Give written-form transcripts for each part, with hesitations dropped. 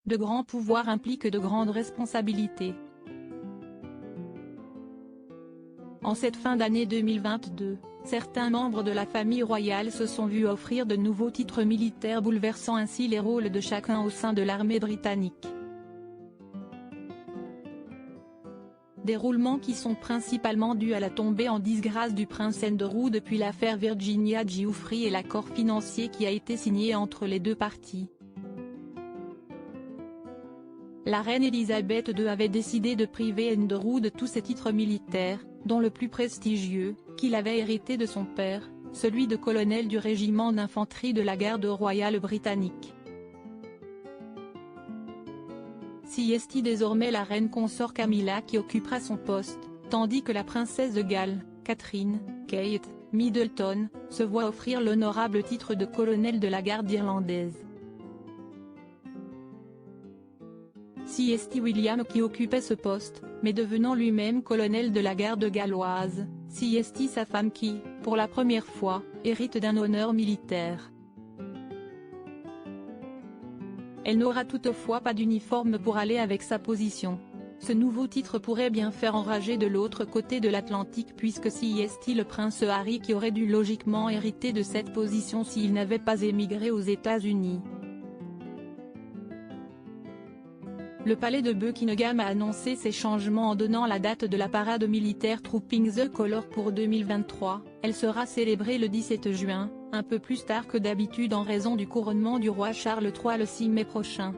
De grands pouvoirs impliquent de grandes responsabilités. En cette fin d'année 2022, certains membres de la famille royale se sont vus offrir de nouveaux titres militaires, bouleversant ainsi les rôles de chacun au sein de l'armée britannique. Déroulements qui sont principalement dus à la tombée en disgrâce du prince Andrew depuis l'affaire Virginia Giuffre et l'accord financier qui a été signé entre les deux parties. La reine Elisabeth II avait décidé de priver Andrew de tous ses titres militaires, dont le plus prestigieux, qu'il avait hérité de son père, celui de colonel du régiment d'infanterie de la garde royale britannique. C'est désormais la reine consort Camilla qui occupera son poste, tandis que la princesse de Galles, Catherine, Kate Middleton, se voit offrir l'honorable titre de colonel de la garde irlandaise. C'est William qui occupait ce poste, mais devenant lui-même colonel de la garde galloise, c'est sa femme qui, pour la première fois, hérite d'un honneur militaire. Elle n'aura toutefois pas d'uniforme pour aller avec sa position. Ce nouveau titre pourrait bien faire enrager de l'autre côté de l'Atlantique puisque c'est le prince Harry qui aurait dû logiquement hériter de cette position s'il n'avait pas émigré aux États-Unis. Le palais de Buckingham a annoncé ces changements en donnant la date de la parade militaire Trooping the Colours pour 2023, elle sera célébrée le 17 juin, un peu plus tard que d'habitude en raison du couronnement du roi Charles III le 6 mai prochain.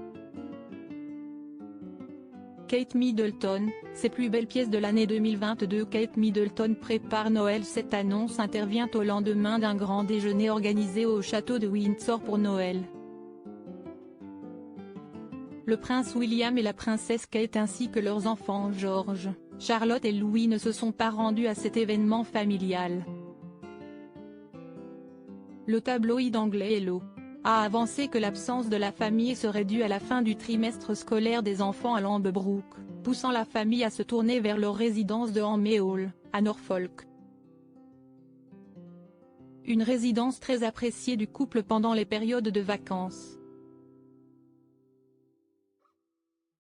Kate Middleton, ses plus belles pièces de l'année 2022. Kate Middleton prépare Noël. Cette annonce intervient au lendemain d'un grand déjeuner organisé au château de Windsor pour Noël. Le prince William et la princesse Kate ainsi que leurs enfants George, Charlotte et Louis ne se sont pas rendus à cet événement familial. Le tabloïd anglais Hello a avancé que l'absence de la famille serait due à la fin du trimestre scolaire des enfants à Lambebrook, poussant la famille à se tourner vers leur résidence de Hamley Hall, à Norfolk. Une résidence très appréciée du couple pendant les périodes de vacances.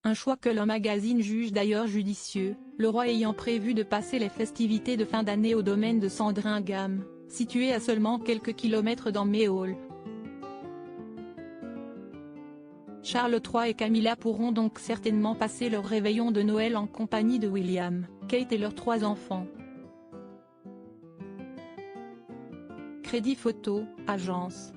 Un choix que le magazine juge d'ailleurs judicieux, le roi ayant prévu de passer les festivités de fin d'année au domaine de Sandringham, situé à seulement quelques kilomètres d'Hamley Hall. Charles III et Camilla pourront donc certainement passer leur réveillon de Noël en compagnie de William, Kate et leurs 3 enfants. Crédit photo, agence.